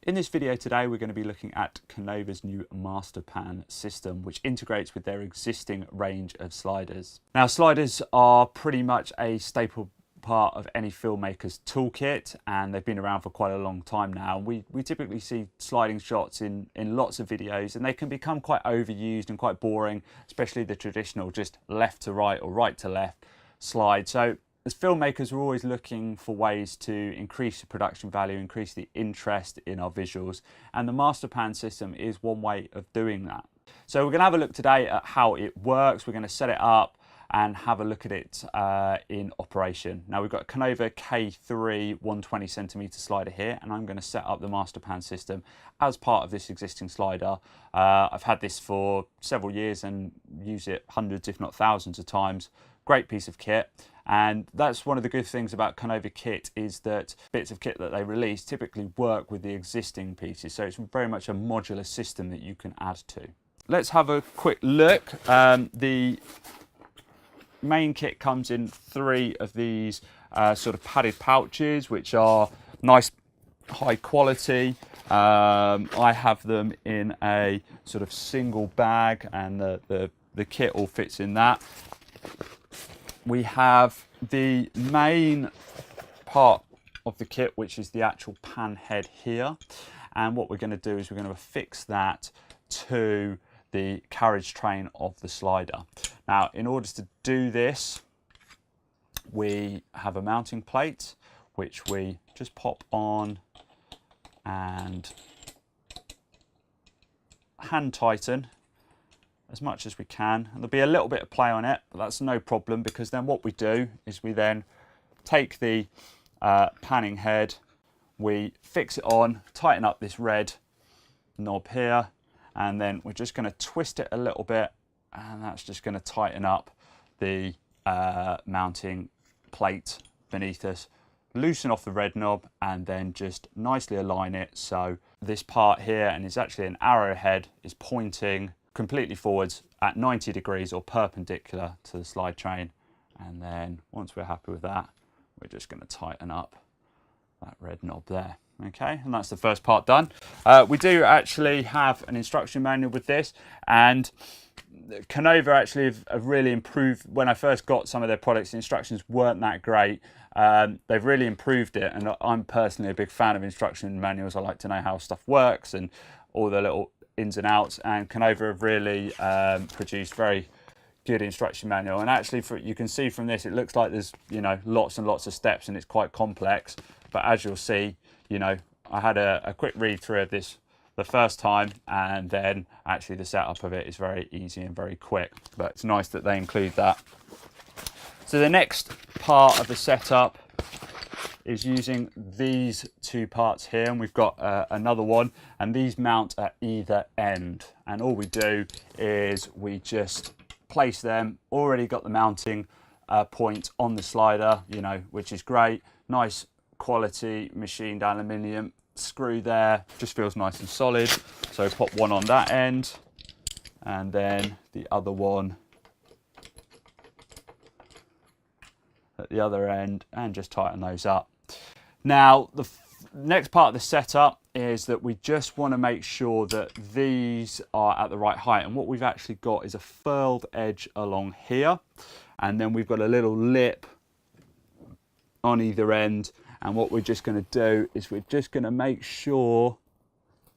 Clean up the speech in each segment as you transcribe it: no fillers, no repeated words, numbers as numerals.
In this video today, we're going to be looking at Konova's new Master Pan system, which integrates with their existing range of sliders. Now, sliders are pretty much a staple part of any filmmaker's toolkit, and they've been around for quite a long time now. We typically see sliding shots in lots of videos, and they can become quite overused and quite boring, especially the traditional just left to right or right to left slide. So as filmmakers, we're always looking for ways to increase the production value, increase the interest in our visuals, and the Master Pan system is one way of doing that. So we're going to have a look today at how it works. We're going to set it up and have a look at it in operation. Now we've got a Konova K3 120cm slider here, and I'm going to set up the Master Pan system as part of this existing slider. I've had this for several years and use it hundreds if not thousands of times. Great piece of kit, and that's one of the good things about Konova kit, is that bits of kit that they release typically work with the existing pieces, so it's very much a modular system that you can add to. Let's have a quick look. The main kit comes in 3 of these sort of padded pouches, which are nice high quality. I have them in a sort of single bag, and the kit all fits in that. We have the main part of the kit, which is the actual pan head here, and what we're going to do is we're going to affix that to the carriage train of the slider. Now, in order to do this, we have a mounting plate which we just pop on and hand tighten as much as we can, and there'll be a little bit of play on it, but that's no problem, because then what we do is we then take the panning head, we fix it on, tighten up this red knob here, and then we're just going to twist it a little bit, and that's just going to tighten up the mounting plate beneath us, loosen off the red knob, and then just nicely align it so this part here, and it's actually an arrowhead, is pointing completely forwards at 90 degrees or perpendicular to the slide train. And then once we're happy with that, we're just going to tighten up that red knob there. Okay, and that's the first part done. We do actually have an instruction manual with this, and Konova actually have really improved. When I first got some of their products, the instructions weren't that great. They've really improved it, and I'm personally a big fan of instruction manuals. I like to know how stuff works and all the little ins and outs, and Konova have really produced very good instruction manual. And actually, you can see from this, it looks like there's lots and lots of steps, and it's quite complex. But as you'll see, I had a quick read through of this the first time, and then actually the setup of it is very easy and very quick. But it's nice that they include that. So the next part of the setup is using these 2 parts here, and we've got another one, and these mount at either end, and all we do is we just place them. Already got the mounting point on the slider, which is great. Nice quality machined aluminium screw there, just feels nice and solid. So pop one on that end, and then the other one at the other end, and just tighten those up. Now the next part of the setup is that we just want to make sure that these are at the right height, and what we've actually got is a furled edge along here, and then we've got a little lip on either end, and what we're just going to do is we're just going to make sure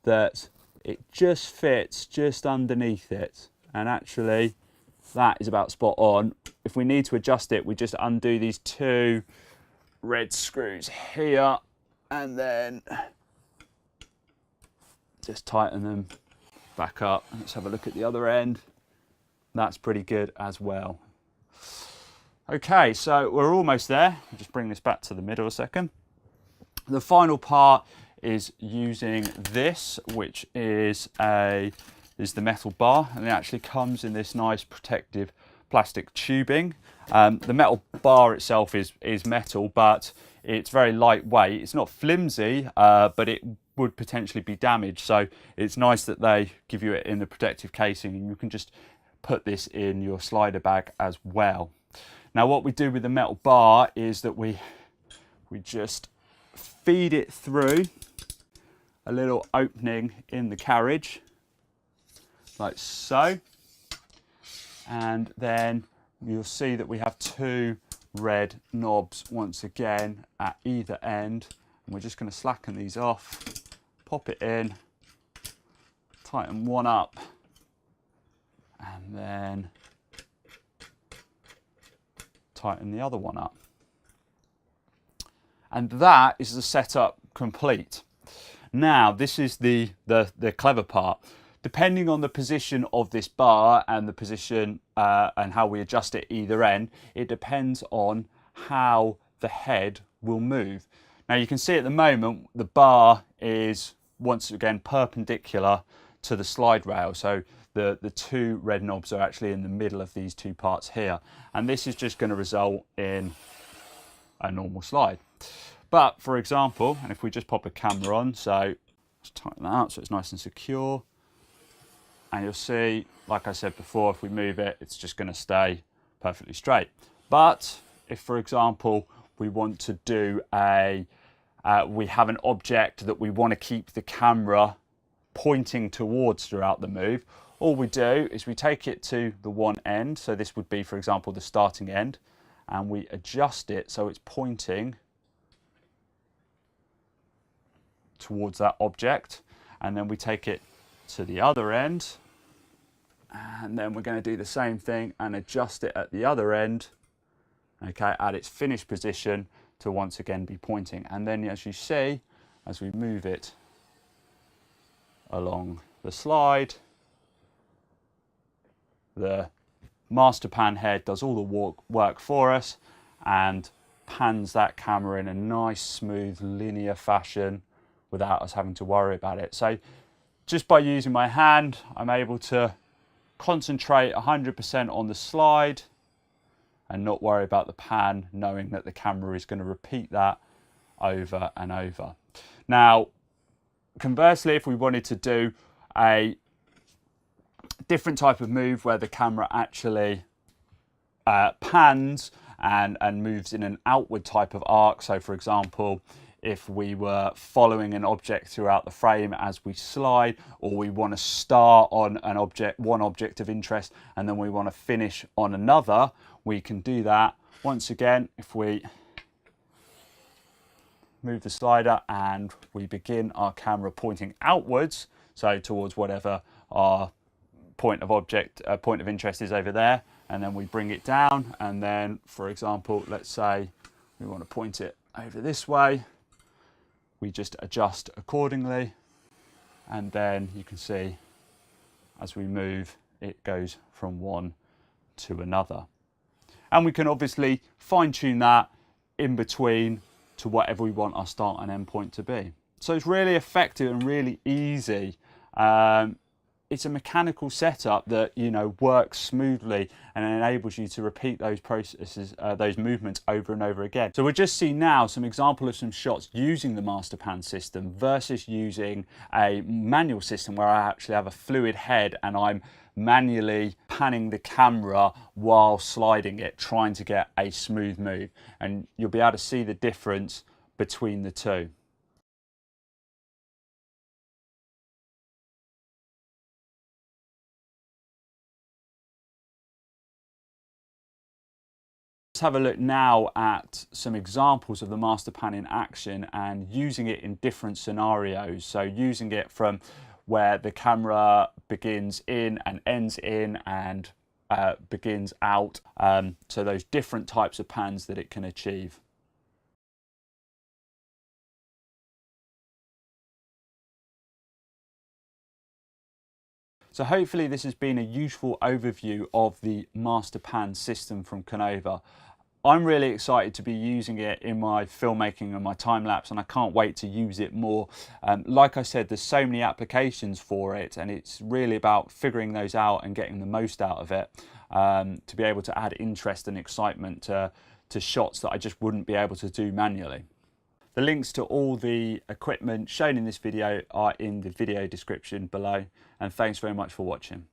that it just fits just underneath it, and actually that is about spot on. If we need to adjust it, we just undo these 2 red screws here, and then just tighten them back up. Let's have a look at the other end. That's pretty good as well. Okay, so we're almost there. I'll just bring this back to the middle a second. The final part is using this, which is the metal bar, and it actually comes in this nice protective plastic tubing. The metal bar itself is metal, but it's very lightweight. It's not flimsy, but it would potentially be damaged. So it's nice that they give you it in the protective casing, and you can just put this in your slider bag as well. Now what we do with the metal bar is that we just feed it through a little opening in the carriage, like so. And then you'll see that we have two red knobs once again at either end. And we're just going to slacken these off, pop it in, tighten one up, and then tighten the other one up. And that is the setup complete. Now, this is the clever part. Depending on the position of this bar and the position and how we adjust it either end, it depends on how the head will move. Now you can see at the moment the bar is once again perpendicular to the slide rail, so the two red knobs are actually in the middle of these two parts here, and this is just going to result in a normal slide. But for example, and if we just pop a camera on, so let's tighten that out so it's nice and secure, and you'll see, like I said before, if we move it, it's just going to stay perfectly straight. But if, for example, we want to do we have an object that we want to keep the camera pointing towards throughout the move, all we do is we take it to the one end, so this would be, for example, the starting end, and we adjust it so it's pointing towards that object, and then we take it to the other end, and then we're going to do the same thing and adjust it at the other end, okay, at its finished position to once again be pointing. And then as you see, as we move it along the slide, the master pan head does all the work for us and pans that camera in a nice, smooth, linear fashion without us having to worry about it. So just by using my hand, I'm able to concentrate 100% on the slide and not worry about the pan, knowing that the camera is going to repeat that over and over. Now, conversely, if we wanted to do a different type of move where the camera actually pans and moves in an outward type of arc, so for example, if we were following an object throughout the frame as we slide, or we want to start on one object of interest and then we want to finish on another, we can do that. Once again, if we move the slider and we begin our camera pointing outwards, so towards whatever our point of interest is over there, and then we bring it down, and then, for example, let's say we want to point it over this way, we just adjust accordingly, and then you can see as we move it goes from one to another. And we can obviously fine-tune that in between to whatever we want our start and end point to be. So it's really effective and really easy. It's a mechanical setup that, you know, works smoothly and enables you to repeat those processes, those movements over and over again. So we'll just see now some example of some shots using the master pan system versus using a manual system where I actually have a fluid head and I'm manually panning the camera while sliding it, trying to get a smooth move. And you'll be able to see the difference between the two. Let's have a look now at some examples of the master pan in action and using it in different scenarios. So using it from where the camera begins in and ends in and begins out. So those different types of pans that it can achieve. So hopefully this has been a useful overview of the master pan system from Konova. I'm really excited to be using it in my filmmaking and my time lapse, and I can't wait to use it more. Like I said, there's so many applications for it, and it's really about figuring those out and getting the most out of it to be able to add interest and excitement to shots that I just wouldn't be able to do manually. The links to all the equipment shown in this video are in the video description below, and thanks very much for watching.